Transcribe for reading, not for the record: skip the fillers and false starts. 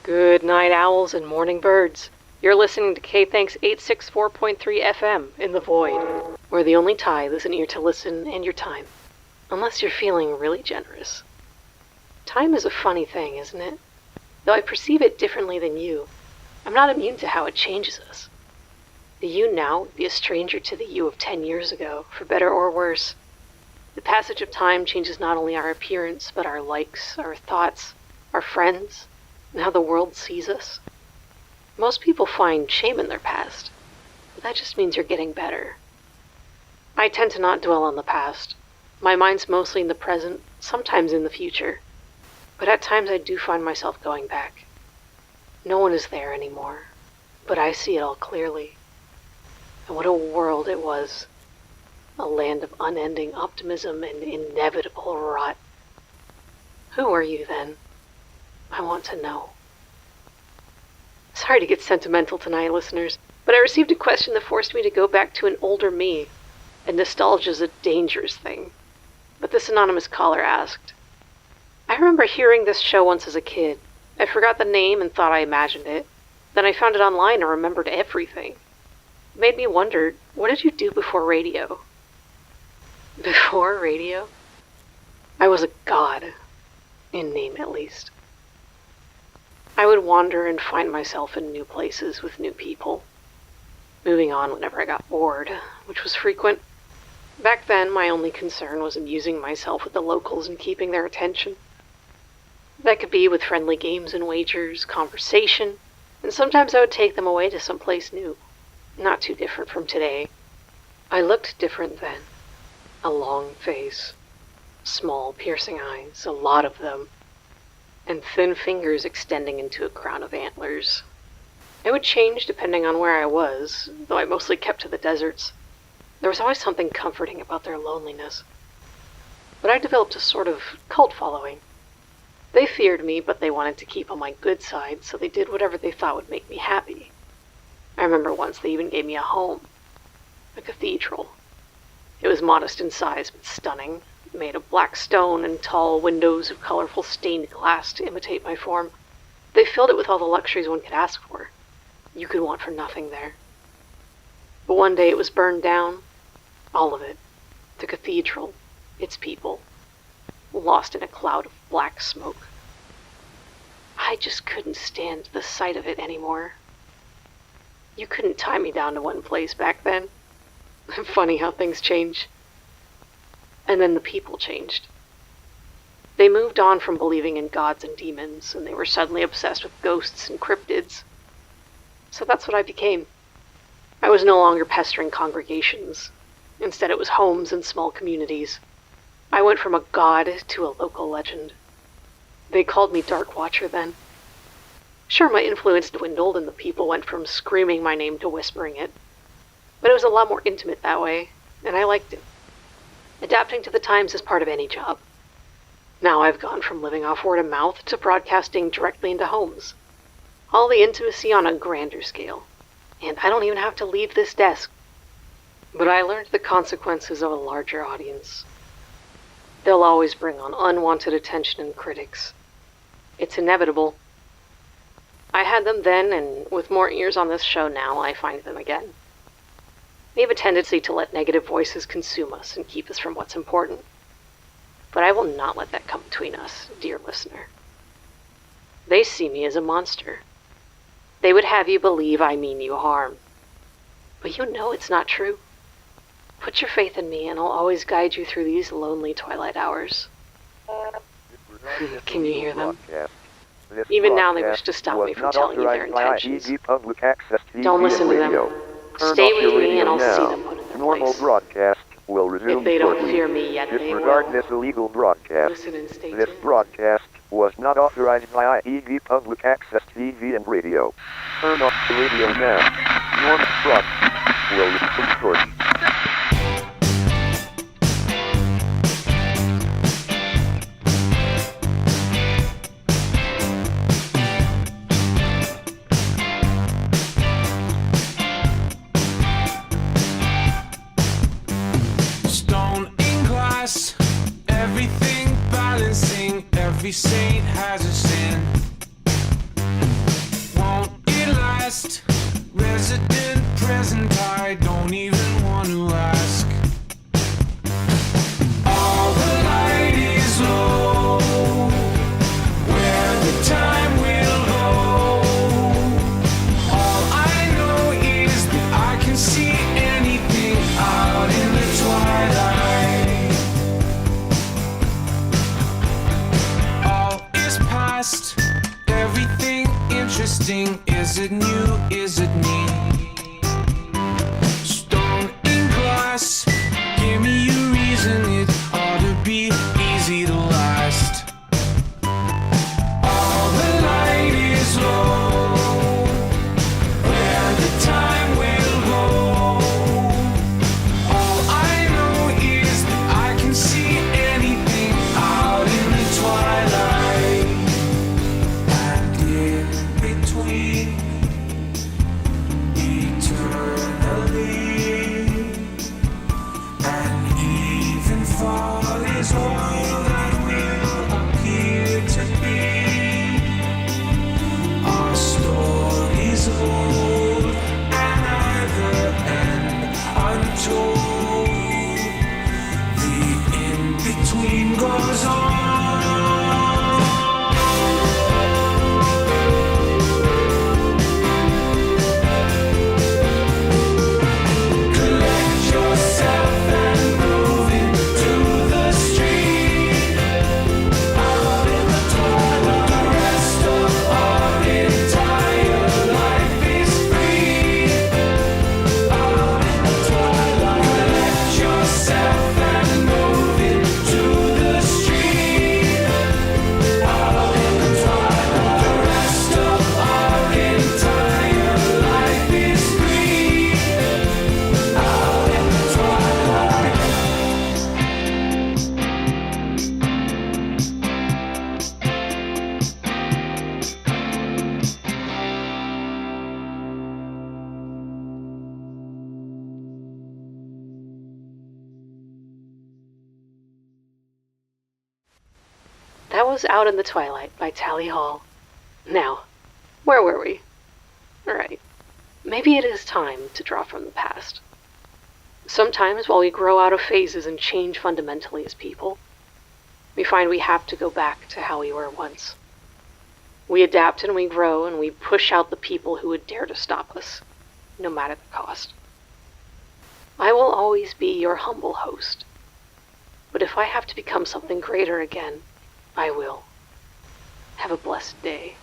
Good night, owls and morning birds. You're listening to K.THX 864.3 FM in the void, where the only tithe is an ear to listen and your time. Unless you're feeling really generous. Time is a funny thing, isn't it? Though I perceive it differently than you, I'm not immune to how it changes us. The you now would be a stranger to the you of 10 years ago, for better or worse. The passage of time changes not only our appearance, but our likes, our thoughts, our friends, and how the world sees us. Most people find shame in their past, but that just means you're getting better. I tend to not dwell on the past. My mind's mostly in the present, sometimes in the future. But at times I do find myself going back. No one is there anymore, but I see it all clearly. And what a world it was. A land of unending optimism and inevitable rot. Who were you then? I want to know. Sorry to get sentimental tonight, listeners, but I received a question that forced me to go back to an older me. And nostalgia's a dangerous thing. But this anonymous caller asked, I remember hearing this show once as a kid. I forgot the name and thought I imagined it. Then I found it online and remembered everything. It made me wonder, what did you do before radio? Before radio? I was a god. In name, at least. I would wander and find myself in new places with new people. Moving on whenever I got bored, which was frequent. Back then, my only concern was amusing myself with the locals and keeping their attention. That could be with friendly games and wagers, conversation, and sometimes I would take them away to someplace new. Not too different from today. I looked different then. A long face, small piercing eyes, a lot of them, and thin fingers extending into a crown of antlers. It would change depending on where I was, though I mostly kept to the deserts. There was always something comforting about their loneliness. But I developed a sort of cult following. They feared me, but they wanted to keep on my good side, so they did whatever they thought would make me happy. I remember once they even gave me a home. A cathedral. It was modest in size, but stunning, made of black stone and tall windows of colorful stained glass to imitate my form. They filled it with all the luxuries one could ask for. You could want for nothing there. But one day it was burned down. All of it. The cathedral, its people, lost in a cloud of black smoke. I just couldn't stand the sight of it anymore. You couldn't tie me down to one place back then. Funny how things change. And then the people changed. They moved on from believing in gods and demons, and they were suddenly obsessed with ghosts and cryptids. So that's what I became. I was no longer pestering congregations. Instead, it was homes and small communities. I went from a god to a local legend. They called me Dark Watcher then. Sure, my influence dwindled and the people went from screaming my name to whispering it. But it was a lot more intimate that way, and I liked it. Adapting to the times is part of any job. Now I've gone from living off word of mouth to broadcasting directly into homes. All the intimacy on a grander scale. And I don't even have to leave this desk. But I learned the consequences of a larger audience. They'll always bring on unwanted attention and critics. It's inevitable. I had them then, and with more ears on this show now, I find them again. We have a tendency to let negative voices consume us and keep us from what's important. But I will not let that come between us, dear listener. They see me as a monster. They would have you believe I mean you harm. But you know it's not true. Put your faith in me and I'll always guide you through these lonely twilight hours. Can you hear them? Even now they wish to stop me from telling you their intentions. Don't listen to them. Stay with me and I'll see them put in their Normal place. broadcast will resume If they don't shortly. fear me yet, they Disregard will. this illegal broadcast. Listen and stay This tuned. broadcast was not authorized by IEB Public Access TV and Radio. Turn off the radio now. Normal broadcast will resume shortly. Everything balancing, every saint has a sin. past, resident, present, I don't even want to ask. All the light is low, where the time will go. All I know is that I can see anything out in the twilight. All is past, everything interesting. Is it new? Is it me? Stone and glass, give me a reason. It ought to be easy to last. All the light is low, where the time will go. All I know is that I can see anything out in the twilight. And in between, eternally, and even fall is all that will appear to be. Our story's old and either end untold. The in-between goes on. Collect yourself and move into the street. Out in the twilight, the rest of our entire life is free. Out in the twilight, collect yourself and move into the street. Out in the twilight, the rest of our entire life is free. Out in the twilight. That was Out in the Twilight by Tally Hall. Now, where were we? Alright, maybe it is time to draw from the past. Sometimes while we grow out of phases and change fundamentally as people, we find we have to go back to how we were once. We adapt and we grow and we push out the people who would dare to stop us, no matter the cost. I will always be your humble host, but if I have to become something greater again, I will. Have a blessed day.